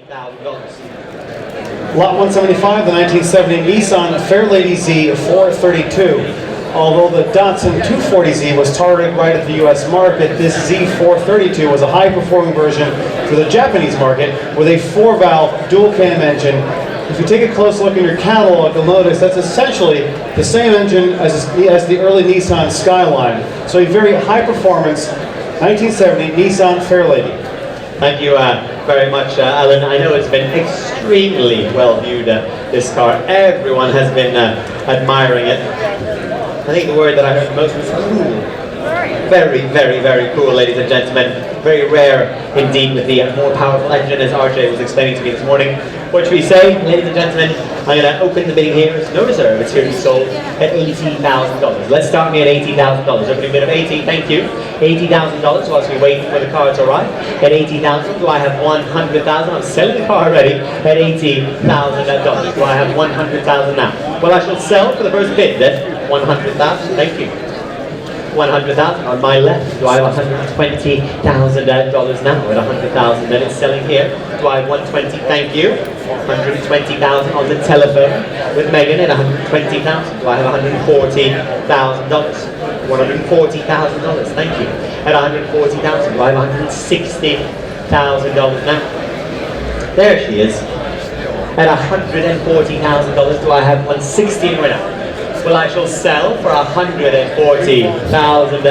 Lot 175, the 1970 Nissan Fairlady Z 432. Although the Datsun 240Z was targeted right at the US market, this Z432 was a high-performing version for the Japanese market with a 4-valve dual-cam engine. If you take a close look in your catalog, you'll notice that's essentially the same engine as the early Nissan Skyline. So a very high-performance 1970 Nissan Fairlady. Thank you very much, Alan. I know it's been extremely well viewed, this car. Everyone has been admiring it. I think the word that I heard most was cool. Very, very, very cool, ladies and gentlemen. Very rare indeed with the more powerful engine, as RJ was explaining to me this morning. What should we say, ladies and gentlemen? I'm going to open the bidding here. It's no reserve. It's here to be sold at $80,000. Let's start me at $80,000. Opening bid of 80. Thank you. $80,000 whilst we wait for the car to arrive. At $80,000, do I have $100,000? I'm selling the car already at $80,000. Do I have $100,000 now? Well, I shall sell for the first bid then. $100,000. Thank you. $100,000 on my left. Do I have $120,000 now? At $100,000, then it's selling here. Do I have $120,000? Thank you. $120,000 on the telephone with Megan at $120,000. Do I have $140,000? $140,000. Thank you. At $140,000, do I have $160,000 now? There she is. At $140,000, do I have $160,000 right now? Well, I shall sell for $140,000 if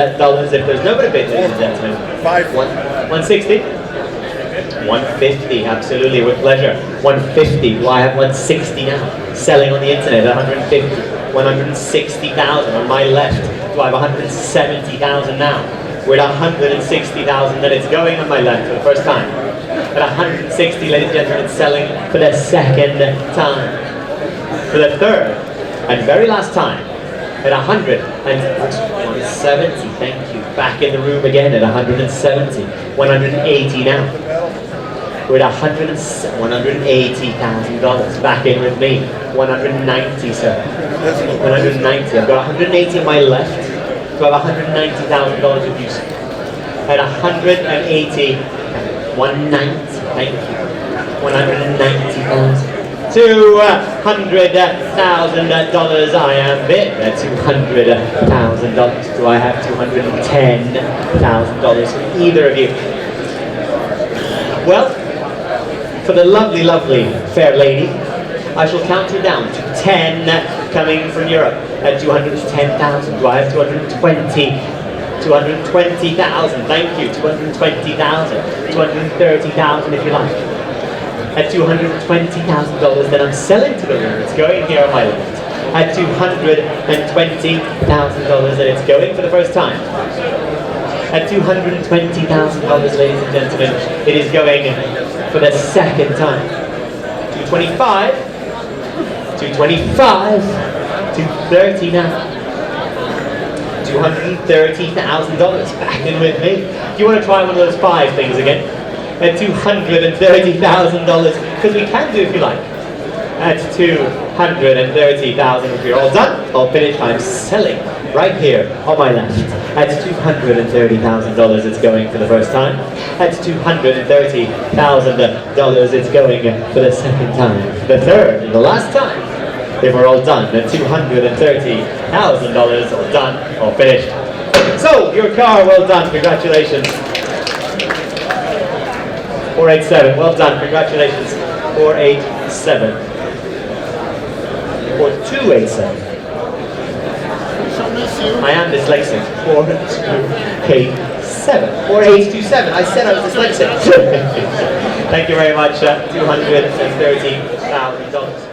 there's nobody bid, ladies and gentlemen. 160? 150, absolutely, with pleasure. 150, do I have 160 now? Selling on the internet at 150. 160,000 on my left. Do I have 170,000 now? We're at 160,000, then it's going on my left for the first time. At 160, ladies and gentlemen, it's selling for the second time. For the third and very last time, at 170, thank you. Back in the room again at 170. 180 now. We're at $180,000. Back in with me. 190, sir. 190. I've got 180 on my left. So I have $190,000 with you, sir. At 180, 190. Thank you. 190,000. $200,000 I am bid at $200,000. Do I have $210,000 from either of you? Well, for the lovely, lovely fair lady, I shall count her down to 10 coming from Europe at $210,000. Do I have 220,000? Thank you. 220,000. 230,000 if you like. At $220,000, then I'm selling to the room. It's going here on my left. At $220,000, and it's going for the first time. At $220,000, ladies and gentlemen, it is going for the second time. 225, 225, 230 now. $230,000. Back in with me. Do you want to try one of those 5 things again? At $230,000, because we can do if you like. At $230,000, if you're all done, I'll finish. I'm selling right here on my left. At $230,000, it's going for the first time. At $230,000, it's going for the second time. The third and the last time. If we're all done at $230,000, all done, all finished. So, your car, well done, congratulations. 487, well done, congratulations. 487. 4287. I am dyslexic. 427. 4827. I said I was dyslexic. Thank you very much. $230,000.